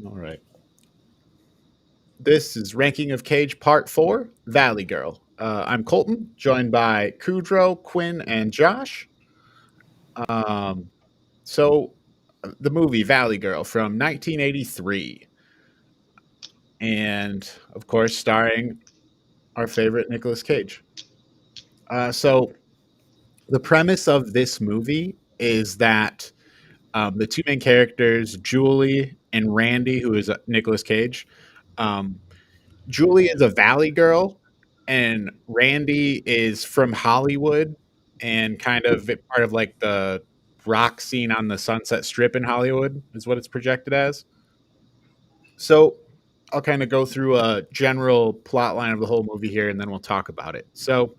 All right. This is Ranking of Cage Part 4, Valley Girl. I'm Colton, joined by Kudrow, Quinn, and Josh. Um, the movie Valley Girl from 1983, and of course, starring our favorite Nicolas Cage. So, the premise of this movie is that the two main characters, Julie and Randy, who is Nicolas Cage, um, Julie is a Valley girl, and Randy is from Hollywood and kind of part of like the rock scene on the Sunset Strip in Hollywood, is what it's projected as. So I'll kind of go through a general plot line of the whole movie here and then we'll talk about it. So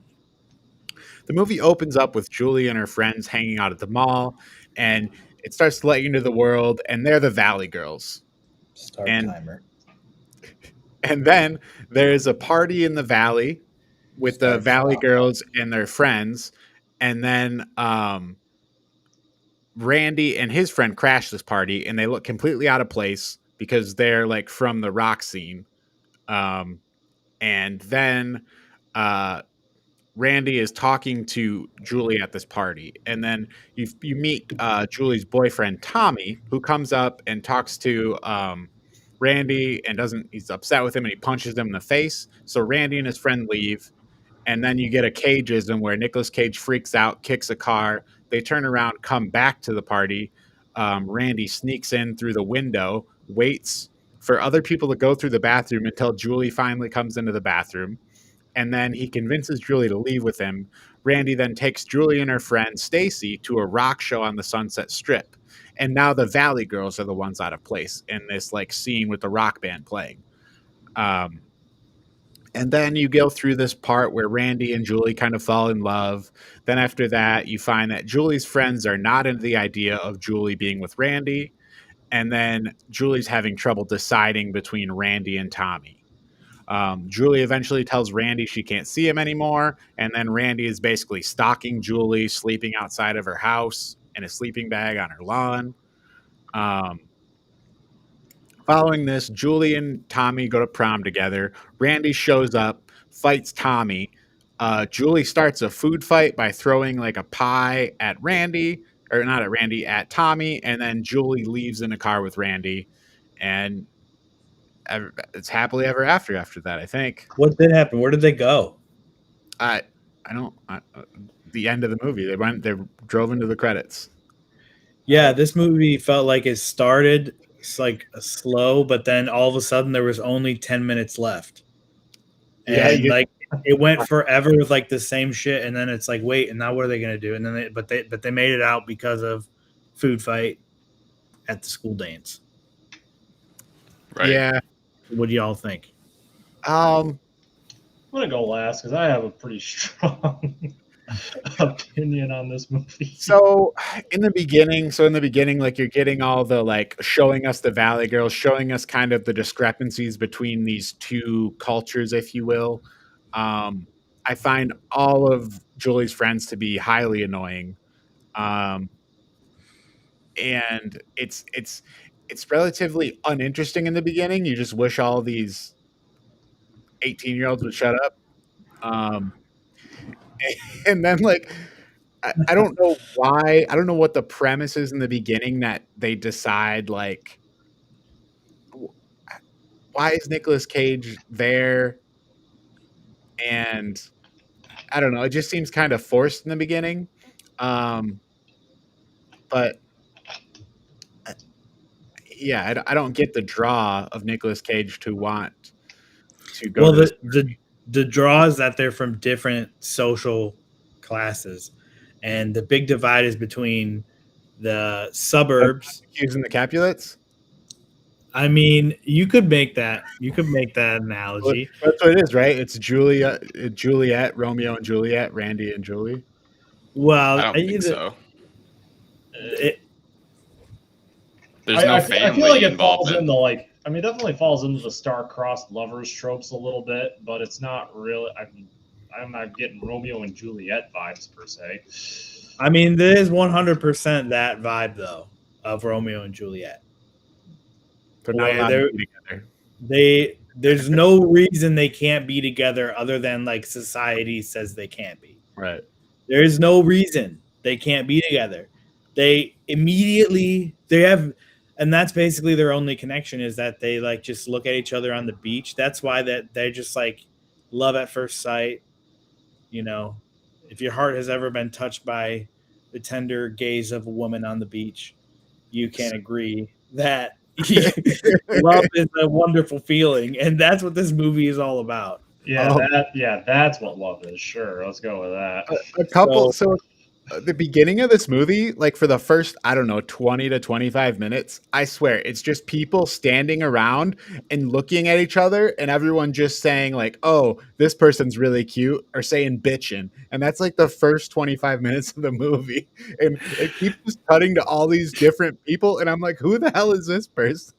the movie opens up with Julie and her friends hanging out at the mall, and it starts to let you into the world, and they're the Valley Girls. Start And timer. and then there's a party in the valley with the Start Valley stop. Girls and their friends, and then Randy and his friend crash this party, and they look completely out of place because they're like from the rock scene. Um, and then uh, Randy is talking to Julie at this party, and then you meet Julie's boyfriend Tommy, who comes up and talks to Randy and doesn't. He's upset with him, and he punches him in the face. So Randy and his friend leave, and then you get a cageism where Nicolas Cage freaks out, kicks a car. They turn around, come back to the party. Randy sneaks in through the window, waits for other people to go through the bathroom until Julie finally comes into the bathroom, and then he convinces Julie to leave with him. Randy then takes Julie and her friend Stacy to a rock show on the Sunset Strip. And now the Valley Girls are the ones out of place in this like scene with the rock band playing. Um, and then you go through this part where Randy and Julie kind of fall in love. Then after that, you find that Julie's friends are not into the idea of Julie being with Randy. And then Julie's having trouble deciding between Randy and Tommy. Julie eventually tells Randy she can't see him anymore, and then Randy is basically stalking Julie, sleeping outside of her house in a sleeping bag on her lawn. Um, Following this, Julie and Tommy go to prom together. Randy shows up, fights Tommy. Julie starts a food fight by throwing like a pie at Randy, or not at Randy, at Tommy, and then Julie leaves in a car with Randy, and it's happily ever after that. I think. What did happen? Where did they go? I I don't. The end of the movie, they drove into the credits. Yeah, this movie felt like it started like slow, but then all of a sudden there was only 10 minutes left. Yeah, And like it went forever with like the same shit, and then it's like, wait, and now what are they gonna do? And then they made it out because of food fight at the school dance. Right. Yeah. What do y'all think? I'm gonna go last because I have a pretty strong opinion on this movie. So in the beginning, like you're getting all the like showing us the Valley Girls, showing us kind of the discrepancies between these two cultures, if you will. I find all of Julie's friends to be highly annoying. Um, and it's relatively uninteresting in the beginning. You just wish all these 18-year-olds would shut up. Um, and then like I don't know why. I don't know what the premise is in the beginning that they decide like why is Nicolas Cage there? And I don't know. It just seems kind of forced in the beginning. Um, but yeah, I don't get the draw of Nicolas Cage to want to go Well, to this. the draw is that they're from different social classes, and the big divide is between the suburbs. Using the Capulets. I mean, you could make that analogy. That's what it is, right? It's Juliet, Romeo and Juliet, Randy and Julie. Well, I don't think so. There's no family I feel like it involved. falls into like I mean, it definitely falls into the star-crossed lovers tropes a little bit, but it's not really. I'm not getting Romeo and Juliet vibes per se. I mean, there is 100% that vibe though of Romeo and Juliet. They're not Where allowed they're- to be together. There's no reason they can't be together other than like society says they can't be. Right. There is no reason they can't be together. They immediately and that's basically their only connection is that they like just look at each other on the beach. That's why that they're just like love at first sight. You know, if your heart has ever been touched by the tender gaze of a woman on the beach, you can agree that love is a wonderful feeling, and that's what this movie is all about. Yeah, Oh. that's what love is. Sure, let's go with that. A couple. So the beginning of this movie, like for the first, I don't know, 20 to 25 minutes, I swear it's just people standing around and looking at each other and everyone just saying like, oh, this person's really cute, or saying bitchin'. And that's like the first 25 minutes of the movie. And it keeps just cutting to all these different people. And I'm like, who the hell is this person?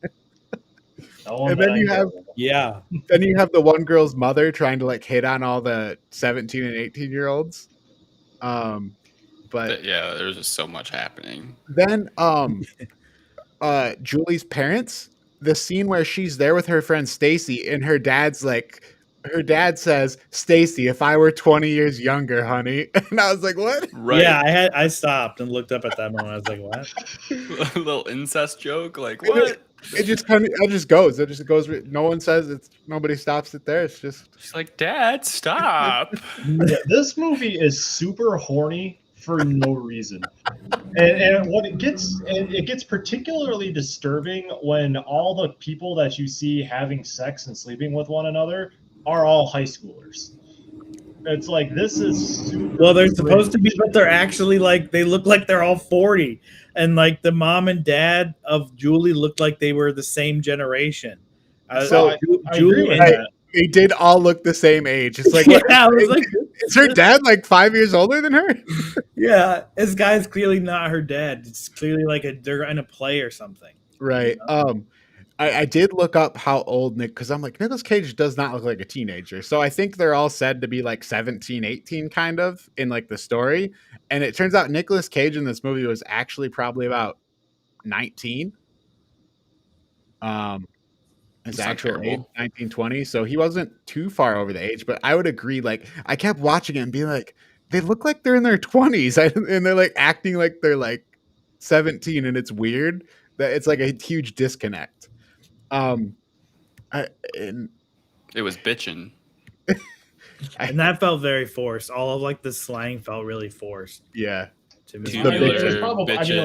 No one And then that I you know have of. Yeah, then you have the one girl's mother trying to like hit on all the 17 and 18-year-olds. But Yeah, there's just so much happening. then Julie's parents, the scene where she's there with her friend Stacy and her dad says, Stacy, if I were 20 years younger, honey. And I was like, what? Right. yeah. I stopped and looked up at that moment. I was like, what? A little incest joke. Like, what? It just goes. No one says it's, nobody stops it there. It's just, She's like, Dad, stop. Yeah, this movie is super horny for no reason, and what it gets particularly disturbing when all the people that you see having sex and sleeping with one another are all high schoolers. It's like this is super. Well, they're supposed to be, but they're actually like they look like they're all 40, and like the mom and dad of Julie looked like they were the same generation. So, I agree with Right. that. They did all look the same age. It's like, yeah, what, I was like, is her dad like 5 years older than her? yeah, this guy's clearly not her dad. It's clearly like they're in a play or something. Right. I did look up how old Nick, because I'm like, Nicolas Cage does not look like a teenager. So I think they're all said to be like 17, 18 kind of in like the story. And it turns out Nicolas Cage in this movie was actually probably about 19. His That's not actual age, terrible. 19, 20. So he wasn't too far over the age, but I would agree. Like, I kept watching it and being like, they look like they're in their 20s and they're like acting like they're like 17, and it's weird that it's like a huge disconnect. And It was bitching. And that felt very forced. All of like the slang felt really forced yeah, to me. Tubular. It was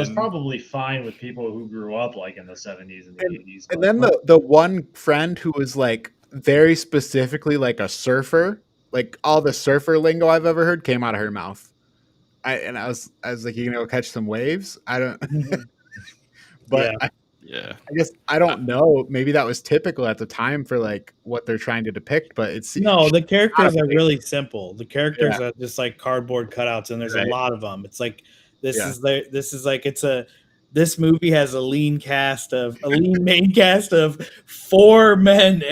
bitchin'. probably fine with people who grew up like in the 70s and the 80s. and then the one friend who was like very specifically like a surfer, like all the surfer lingo I've ever heard came out of her mouth. I was like, you gonna go catch some waves? I don't. But Yeah. Yeah. I guess I don't know. Maybe that was typical at the time for like what they're trying to depict, but it's No, the characters not a are big- really simple. The characters are just like cardboard cutouts, and there's Right. a lot of them. It's like this movie has a lean main cast of 4 men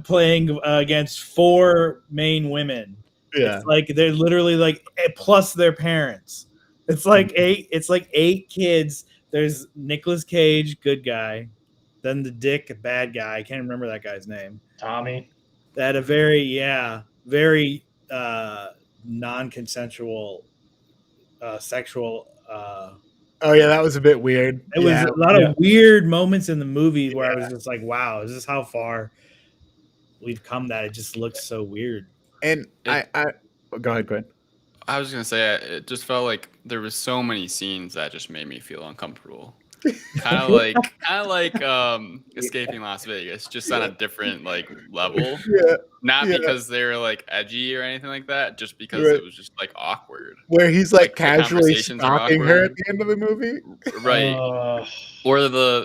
playing against 4 main women. Yeah. It's like they're literally like plus their parents. It's like 8. It's like 8 kids. There's Nicolas Cage, good guy. Then the Dick, bad guy. I can't remember that guy's name. Tommy. That a very non-consensual sexual. Oh yeah, that was a bit weird. It was a lot of weird moments in the movie where I was just like, "Wow, is this how far we've come?" That it just looks so weird. And I go ahead, Quinn. I was gonna say it just felt like there was so many scenes that just made me feel uncomfortable. kind of like Escaping Las Vegas, just on a different like level. Yeah. Not Yeah. because they were like edgy or anything like that, just because Right. it was just like awkward. Where he's like Like, the casually conversations are stalking her awkward. at the end of the movie. Right.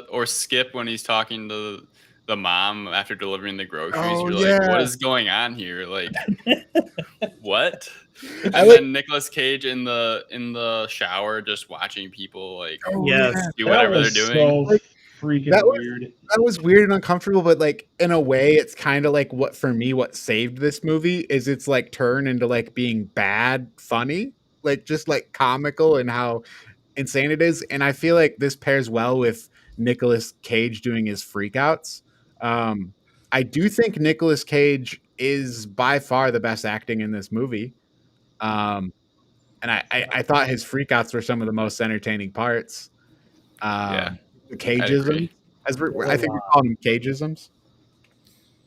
Or Skip when he's talking to the mom after delivering the groceries. Oh, You're like, yeah. what is going on here? Like, what? And I like- then Nicolas Cage in the shower just watching people like Oh, Yes. yeah. do whatever they're doing. So freaking That was- weird. That was weird and uncomfortable, but like in a way, it's kind of like what saved this movie is its like turn into like being bad, funny, like just like comical and how insane it is. And I feel like this pairs well with Nicolas Cage doing his freakouts. I do think Nicolas Cage is by far the best acting in this movie. And I thought his freakouts were some of the most entertaining parts. Yeah, The I'd cageisms, agree. I think we call them cageisms.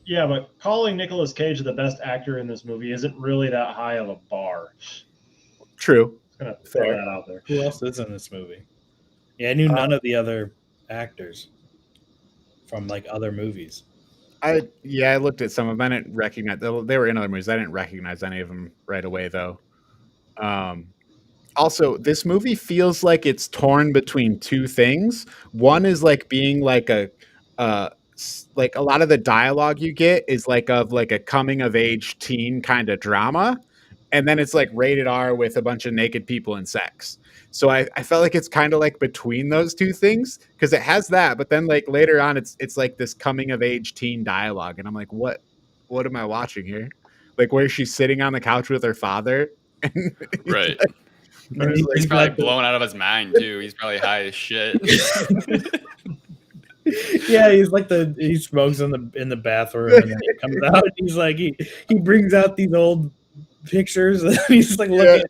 Yeah, but calling Nicolas Cage the best actor in this movie isn't really that high of a bar. True. Just gonna throw Fair. that out there. Who else is in this movie? Yeah, I knew none of the other actors from like other movies. I looked at some of them. I didn't recognize they were in other movies. I didn't recognize any of them right away though. Also, this movie feels like it's torn between two things. One is like being like like a lot of the dialogue you get is like of like a coming of age teen kind of drama, and then it's like rated R with a bunch of naked people and sex. So I felt like it's kind of like between those two things because it has that, but then like later on it's like this coming of age teen dialogue, and I'm like, what am I watching here? Like where she's sitting on the couch with her father, Right. and he's He's like, probably blown out of his mind too. He's probably high as shit. Yeah, he's like he smokes in the bathroom and then he comes out and he's like he brings out these old pictures and he's like looking.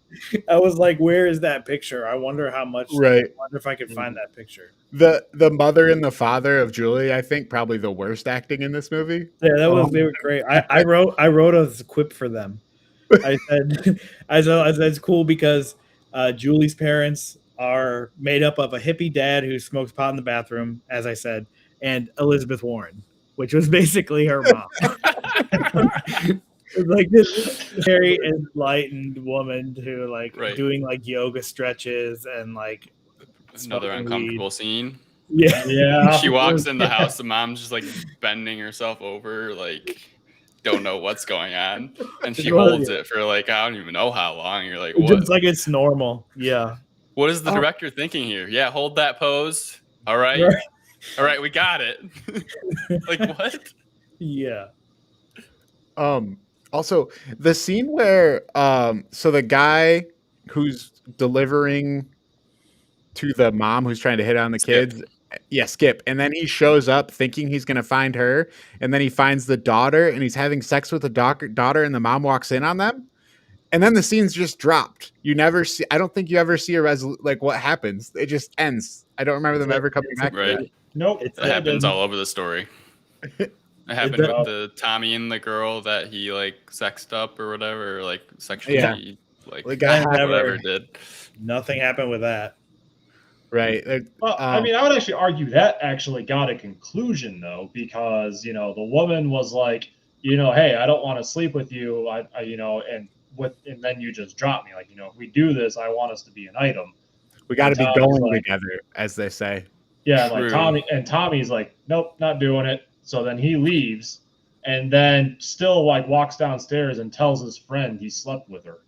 I was like, where is that picture? I wonder how much. Right. I wonder if I could find that picture. The mother and the father of Julie, I think probably the worst acting in this movie. Yeah, they were great. I wrote a quip for them. I said it's cool because Julie's parents are made up of a hippie dad who smokes pot in the bathroom, as I said, and Elizabeth Warren, which was basically her mom. Like this very enlightened woman who like doing like yoga stretches and like another uncomfortable scene. Yeah. She walks in the house, the mom's just like bending herself over, like don't know what's going on, and she holds it for like I don't even know how long. You're like, what? Just like it's normal. Yeah. What is the director thinking here? Yeah, hold that pose. All right. All right, we got it. Like what? Yeah. Also, the scene where so the guy who's delivering to the mom who's trying to hit on the kids, Skip, and then he shows up thinking he's going to find her, and then he finds the daughter, and he's having sex with the daughter, and the mom walks in on them, and then the scene's just dropped. You never see. I don't think you ever see like what happens. It just ends. I don't remember them ever coming back. Right. Nope. It happens all over the story. It happened with the Tommy and the girl that he like sexed up or whatever, or like sexually like whatever it did. Nothing happened with that. Right. Well, I mean, I would actually argue that actually got a conclusion though, because the woman was like, hey, I don't want to sleep with you, and then you just drop me, like, if we do this, I want us to be an item. We got to be going together, as they say. Yeah, like Tommy's like, nope, not doing it. So then he leaves, and then still like walks downstairs and tells his friend he slept with her.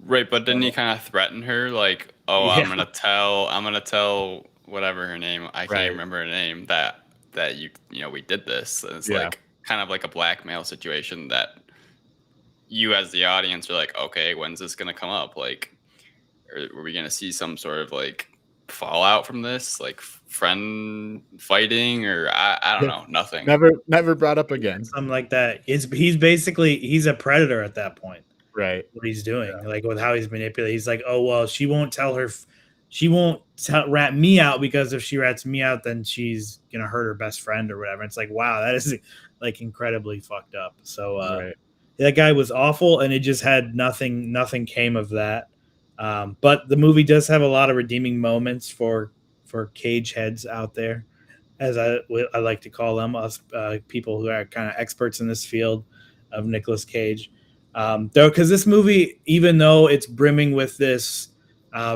Right, but didn't he kind of threaten her, like, "Oh, yeah. I'm gonna tell whatever her name, I can't remember her name, that we did this." And it's like kind of like a blackmail situation that you as the audience are like, okay, when's this gonna come up? Like, are we gonna see some sort of like fallout from this, like friend fighting, or I don't know, nothing. Never brought up again. Something like that. He's a predator at that point. Right. What he's doing, like with how he's manipulating. He's like, oh well, she won't rat me out, because if she rats me out, then she's gonna hurt her best friend or whatever. It's like, wow, that is like incredibly fucked up. So that guy was awful, and it just had nothing came of that. But the movie does have a lot of redeeming moments for cage heads out there, as I like to call them, us people who are kind of experts in this field of Nicolas Cage. Though, because this movie, even though it's brimming with this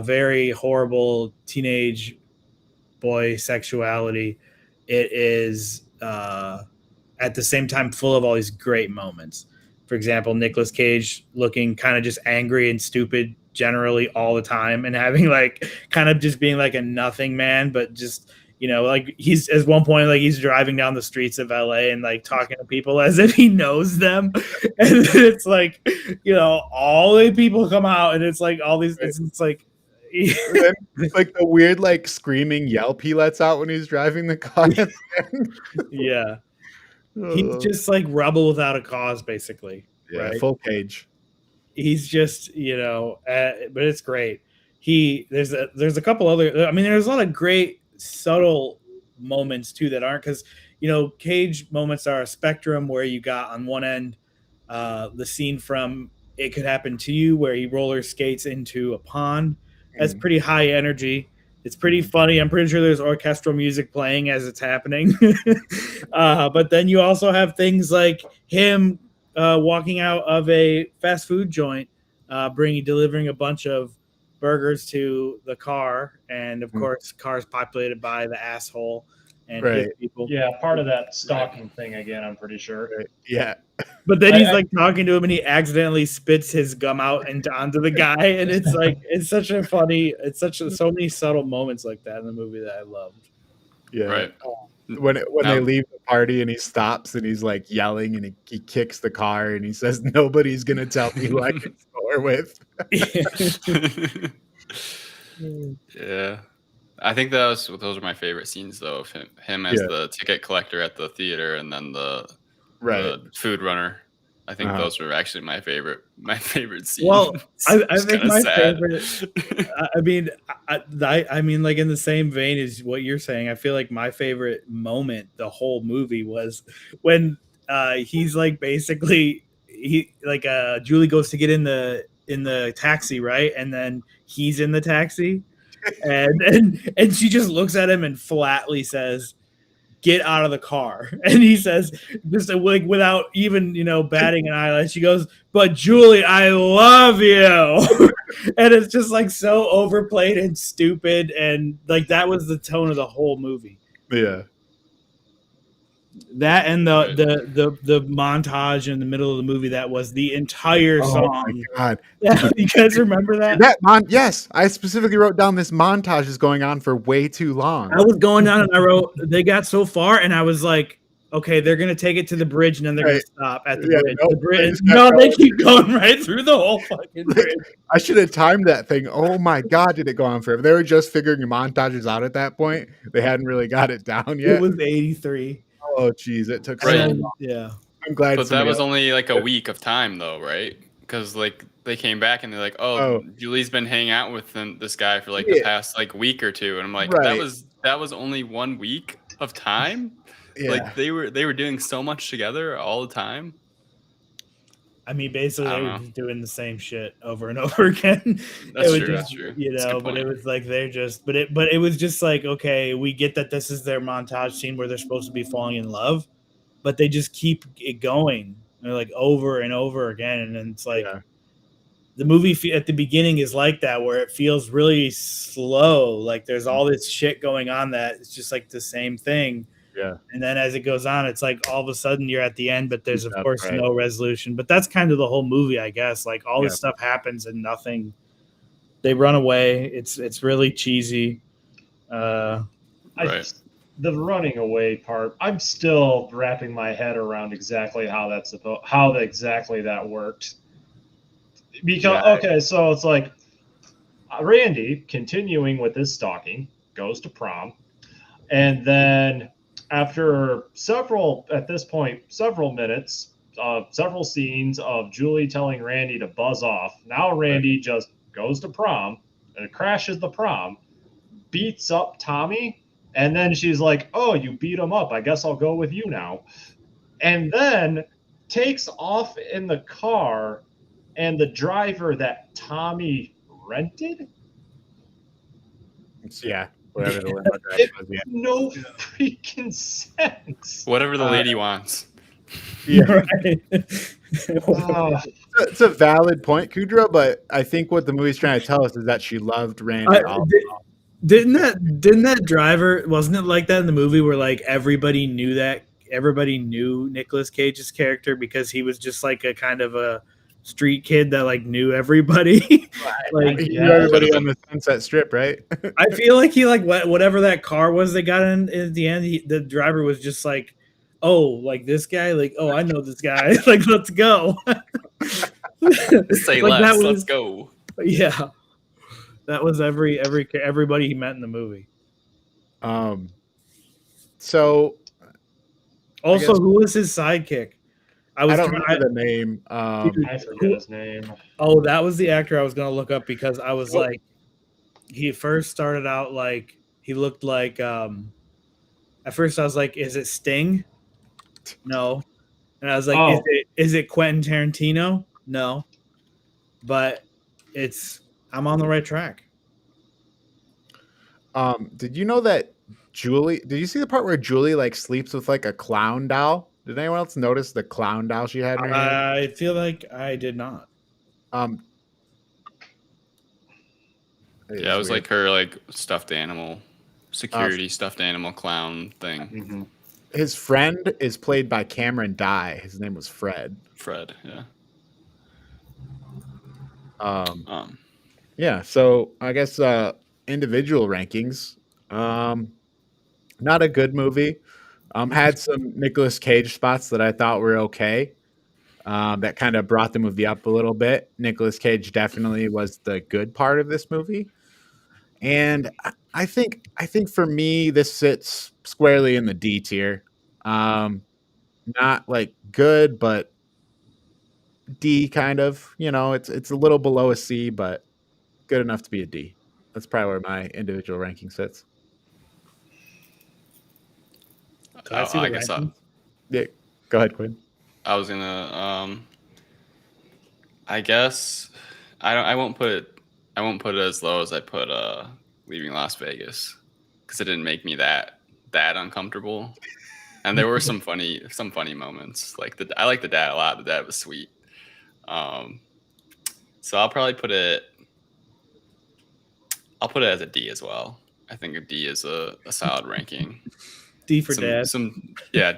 very horrible teenage boy sexuality, it is at the same time full of all these great moments. For example, Nicolas Cage looking kind of just angry and stupid generally all the time, and having like kind of just being like a nothing man, but just like he's at one point like he's driving down the streets of LA and like talking to people as if he knows them, and it's like all the people come out and it's like all these it's like then, like the weird like screaming yelp he lets out when he's driving the car. Yeah. He's just like rebel without a cause, basically. Yeah, right? full Cage. He's just, but it's great. There's a couple other. I mean, there's a lot of great subtle moments too that aren't, because Cage moments are a spectrum where you got on one end the scene from It Could Happen to You, where he roller skates into a pond. That's pretty high energy. It's pretty funny. I'm pretty sure there's orchestral music playing as it's happening. But then you also have things like him walking out of a fast food joint, delivering a bunch of burgers to the car, and of course, cars populated by the asshole and hit people. Yeah, part of that stalking thing again, I'm pretty sure. Yeah. But then he's like talking to him, and he accidentally spits his gum out onto the guy, and it's like so many subtle moments like that in the movie that I loved. Yeah. Right. When they leave the party and he stops and he's like yelling and he kicks the car and he says, "Nobody's gonna tell me who I can score with." Yeah. I think those are my favorite scenes though, of him as the ticket collector at the theater, and then the food runner. I think those are actually my favorite scenes. Well, I think my favorite. I mean, like in the same vein as what you're saying, I feel like my favorite moment the whole movie was when he's like basically Julie goes to get in the taxi, right, and then he's in the taxi. And she just looks at him and flatly says, "Get out of the car." And he says, just like without even batting an eyelash, she goes, "But Julie, I love you." And it's just like so overplayed and stupid, and like that was the tone of the whole movie. Yeah. That and the montage in the middle of the movie, that was the entire song. Oh my God. Yeah, you guys remember that? Yes, I specifically wrote down this montage is going on for way too long. I was going down and I wrote, they got so far, and I was like, okay, they're gonna take it to the bridge and then they're gonna stop at the bridge. Nope, the bridge. No, they keep going right through the whole fucking bridge. I should have timed that thing. Oh my God, did it go on forever? They were just figuring montages out at that point. They hadn't really got it down yet. It was 83. Oh geez, it took Right. so long. Yeah. I'm glad. But that was only like a week of time though, right? Because like they came back and they're like, "Oh, Julie's been hanging out with this guy for like the past like week or two," and I'm like, that was only 1 week of time. Yeah. Like they were doing so much together all the time. I mean, basically, they were just doing the same shit over and over again. That's true. That's true. But it was like but it was just like, okay, we get that this is their montage scene where they're supposed to be falling in love, but they just keep it going. They're like over and over again, and then it's like the movie at the beginning is like that, where it feels really slow. Like there's all this shit going on that it's just like the same thing. Yeah. And then as it goes on, it's like all of a sudden you're at the end, but there's of course no resolution. But that's kind of the whole movie, I guess. Like all this stuff happens and nothing. They run away. It's really cheesy. The running away part, I'm still wrapping my head around exactly how exactly that worked. Because so it's like Randy, continuing with his stalking, goes to prom, and then after several minutes, several scenes of Julie telling Randy to buzz off, now Randy just goes to prom and crashes the prom, beats up Tommy, and then she's like, "Oh, you beat him up. I guess I'll go with you now." And then takes off in the car, and the driver that Tommy rented? Yeah. Whatever the limo driver was, no freaking sense. Whatever the lady wants. Yeah. It's a valid point, Kudra, but I think what the movie's trying to tell us is that she loved Randy. Didn't that driver, wasn't it like that in the movie where like everybody knew Nicolas Cage's character because he was just like a kind of a street kid that like knew everybody. Like he knew everybody on the Sunset Strip, right? I feel like he like whatever that car was they got in at the end, the driver was just like, "Oh, like this guy, like, oh, I know this guy, like, let's go." Say like let's go. Yeah, That was everybody he met in the movie. So also, who was his sidekick? I don't remember the name. I forget his name. Oh, that was the actor I was gonna look up because I was like, he first started out like he looked like. At first, I was like, "Is it Sting?" No, and I was like, "Is it Quentin Tarantino?" No, but I'm on the right track. Did you know that Julie? Did you see the part where Julie like sleeps with like a clown doll? Did anyone else notice the clown doll she had in her hand? I feel like I did not. Yeah, it was like her like stuffed animal, security stuffed animal clown thing. Mm-hmm. His friend is played by Cameron Dye. His name was Fred. Fred, yeah. Yeah. So I guess individual rankings. Not a good movie. Had some Nicolas Cage spots that I thought were okay. That kind of brought the movie up a little bit. Nicolas Cage definitely was the good part of this movie. And I think for me, this sits squarely in the D tier. Not like good, but D kind of. You know, it's a little below a C, but good enough to be a D. That's probably where my individual ranking sits. I guess yeah, go ahead, Quinn. I was gonna. I guess I won't put it as low as I put Leaving Las Vegas because it didn't make me that uncomfortable. And there were some funny moments. Like I like the dad a lot. The dad was sweet. So I'll probably put it. I'll put it as a D as well. I think a D is a solid ranking. D for dad.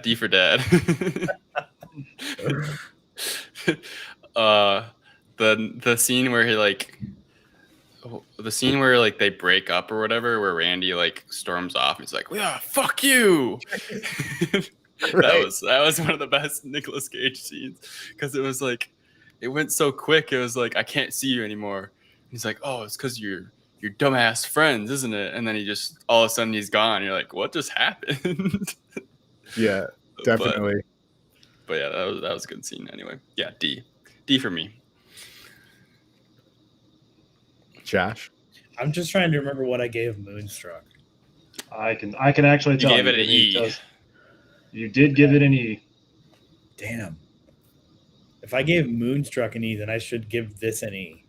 D for dad. The scene where they break up or whatever, where Randy like storms off. He's like, "Yeah, fuck you." Right. That was one of the best Nicolas Cage scenes because it was like it went so quick. It was like, I can't see you anymore. He's like, "Oh, it's because you're dumbass friends, isn't it?" And then he just all of a sudden he's gone. You're like, "What just happened?" Yeah, definitely. But yeah, that was a good scene anyway. Yeah, D for me. Josh, I'm just trying to remember what I gave Moonstruck. I can actually tell. You gave it an E. You did give it an E. Damn. If I gave Moonstruck an E, then I should give this an E.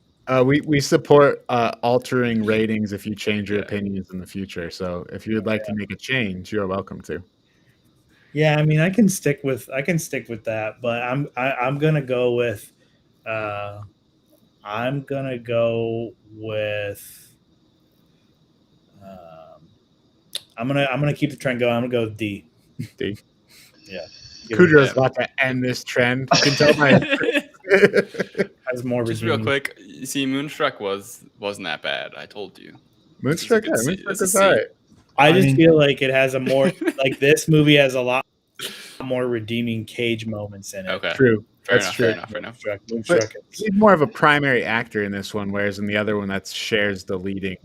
We support altering ratings if you change your opinions in the future. So if you would like to make a change, you're welcome to. Yeah, I mean, I can stick with that, but I'm gonna go with I'm gonna keep the trend going. I'm gonna go with D. D. Yeah. Kudro's about to end this trend. You can tell by has more. Just real quick, you see, Moonstruck wasn't that bad. I told you. Moonstruck is all right. I just feel like it has a more like this movie has a lot more redeeming Cage moments in it. Okay, true. That's true. Fair enough. Moonstruck he's more of a primary actor in this one, whereas in the other one that shares the leading.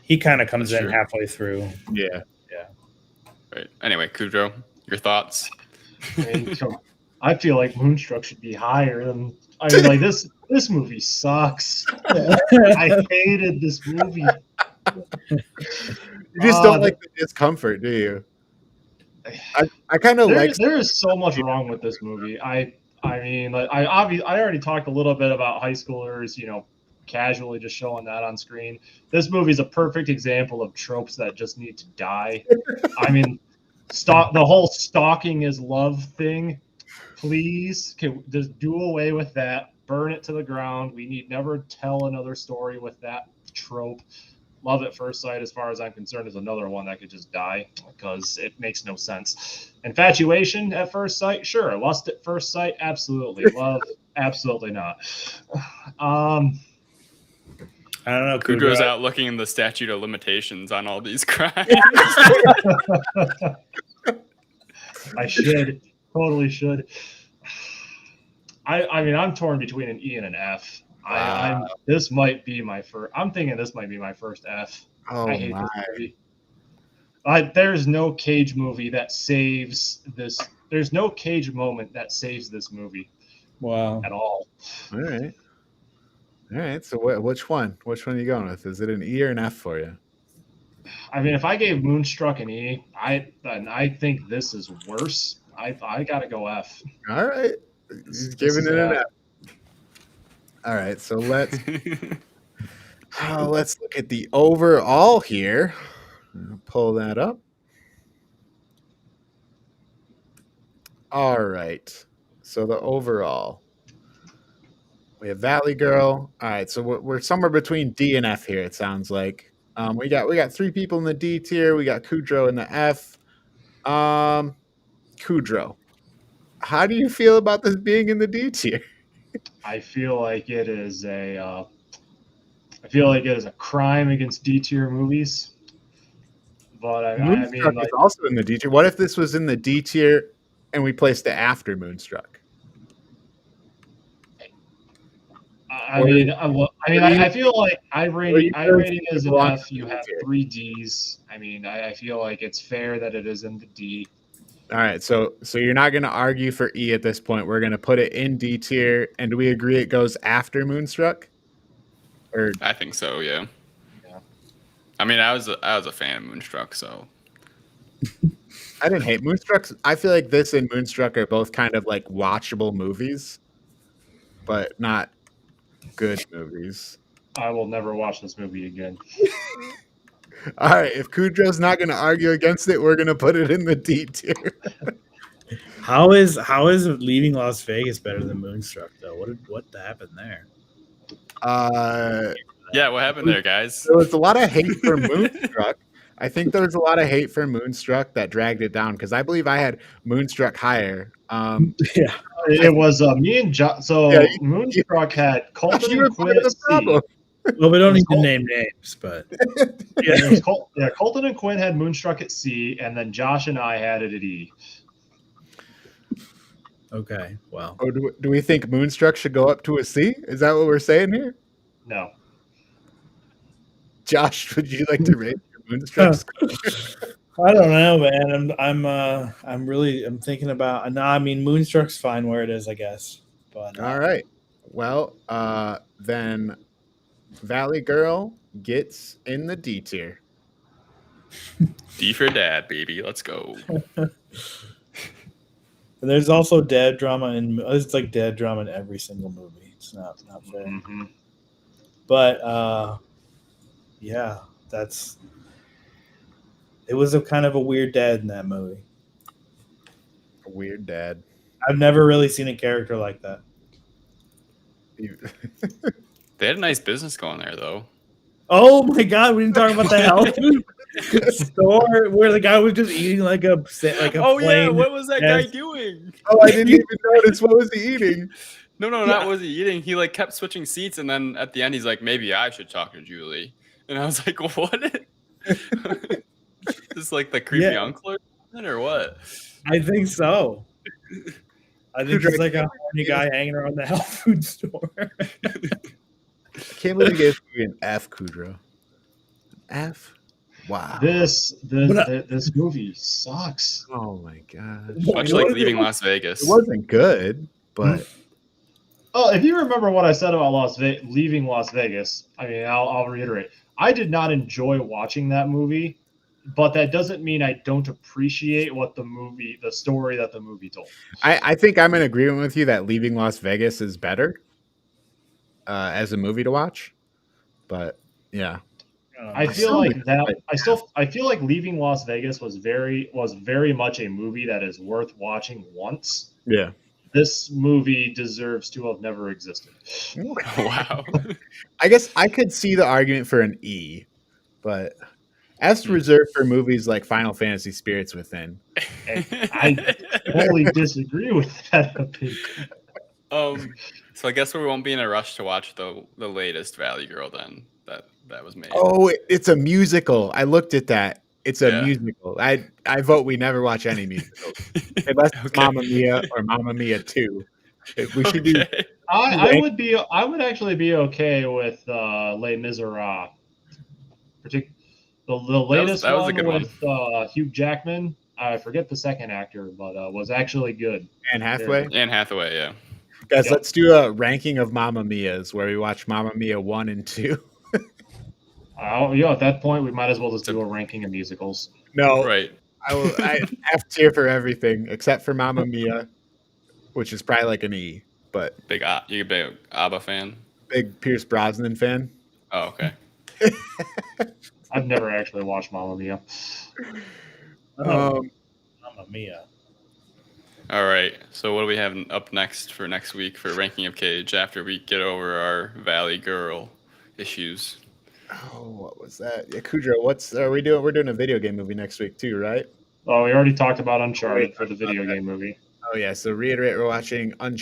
He kind of comes in halfway through. Yeah. Right. Anyway, Kudrow, your thoughts? I feel like Moonstruck should be higher than. I mean, like this movie sucks. I hated this movie. You just don't like the discomfort, do you? I kind of like. There is so much wrong with this movie. I mean, like, I already talked a little bit about high schoolers, casually just showing that on screen. This movie is a perfect example of tropes that just need to die. I mean, the whole stalking is love thing. Please, just do away with that. Burn it to the ground. We need never tell another story with that trope. Love at First Sight, as far as I'm concerned, is another one that could just die because it makes no sense. Infatuation at first sight, sure. Lust at first sight, absolutely. Love, absolutely not. I don't know. Kudrow's out looking in the statute of limitations on all these crimes. I totally should. I mean, I'm torn between an E and an F. I'm this might be my first. I'm thinking this might be my first F. Oh I hate my. this movie. There's no Cage movie that saves this. There's no Cage moment that saves this movie. Wow. At all. All right. So which one? Which one are you going with? Is it an E or an F for you? I mean, if I gave Moonstruck an E, I think this is worse. I gotta go F. All right. He's giving it an F. All right. So let's look at the overall here. I'll pull that up. All right. So the overall. We have Valley Girl. All right, so we're somewhere between D and F here. It sounds like we got 3 people in the D tier. We got Kudrow in the F. Kudrow, how do you feel about this being in the D tier? I feel like it is a crime against D tier movies. But I mean, like, is also in the D tier. What if this was in the D tier and we placed it after Moonstruck? I feel like I rating as an F. You have 3 Ds. I mean, I feel like it's fair that it is in the D. All right, so you're not going to argue for E at this point. We're going to put it in D tier, and do we agree it goes after Moonstruck? Or I think so, yeah. I mean, I was a fan of Moonstruck, so I didn't hate Moonstruck. I feel like this and Moonstruck are both kind of like watchable movies, but not good movies. I will never watch this movie again. All right, if Kudrow's not going to argue against it, we're going to put it in the D tier. How is Leaving Las Vegas better than Moonstruck though? What happened there? Yeah, what happened there, guys? There was a lot of hate for Moonstruck. I think there was a lot of hate for Moonstruck that dragged it down because I believe I had Moonstruck higher. Yeah, it was me and John. So yeah, Moonstruck had Colton and Quinn at C. Well, we don't need to name names, but Colton and Quinn had Moonstruck at C, and then Josh and I had it at E. Okay, well. Oh, do we think Moonstruck should go up to a C? Is that what we're saying here? No. Josh, would you like to rate your Moonstruck score? I don't know, man. I'm thinking about. No, I mean Moonstruck's fine where it is, I guess. But all right. Well, then Valley Girl gets in the D tier. D for dad, baby. Let's go. There's also dad drama it's like dad drama in every single movie. It's not fair. Mm-hmm. But yeah, it was a kind of a weird dad in that movie. A weird dad. I've never really seen a character like that. They had a nice business going there, though. Oh my god, we didn't talk about the health food store where the guy was just eating like a oh yeah, what was that guy doing? Oh, I didn't even notice. What was he eating? No, not was he eating. He like kept switching seats, and then at the end, he's like, "Maybe I should talk to Julie." And I was like, "What?" Just like the creepy uncle or what? I think so. I think he's like a horny guy hanging around the health food store. I can't believe you gave me an F, Kudrow. F? Wow. This movie sucks. Oh my god. Much like Leaving Las Vegas. It wasn't good, but oh, if you remember what I said about Leaving Las Vegas, I mean, I'll reiterate. I did not enjoy watching that movie, but that doesn't mean I don't appreciate the story that the movie told. I think I'm in agreement with you that Leaving Las Vegas is better as a movie to watch. But yeah. I feel like Leaving Las Vegas was very much a movie that is worth watching once. Yeah. This movie deserves to have never existed. Wow. I guess I could see the argument for an E, but F's reserved for movies like Final Fantasy Spirits Within. I totally disagree with that opinion. So I guess we won't be in a rush to watch the latest Valley Girl then that was made. Oh, it's a musical. I looked at that. It's a musical. I vote we never watch any musicals unless it's Mamma Mia or Mamma Mia 2. We should do I would actually be okay with Les Miserables. The latest that was a one good with Hugh Jackman. I forget the second actor, but was actually good. Anne Hathaway. Anne Hathaway, yeah. Guys, let's do a ranking of Mamma Mia's where we watch Mamma Mia 1 and 2. At that point, we might as well just do a ranking of musicals. No, right. I F tier for everything except for Mamma Mia, which is probably like an E. But you a big ABBA fan? Big Pierce Brosnan fan. Oh, okay. I've never actually watched Mamma Mia. Mamma Mia. All right. So what do we have up next for next week for ranking of Cage after we get over our Valley Girl issues? Oh, what was that? Yeah, Kudra, are we doing? We're doing a video game movie next week too, right? Oh, we already talked about Uncharted for the video game movie. Oh yeah. So reiterate, we're watching Uncharted.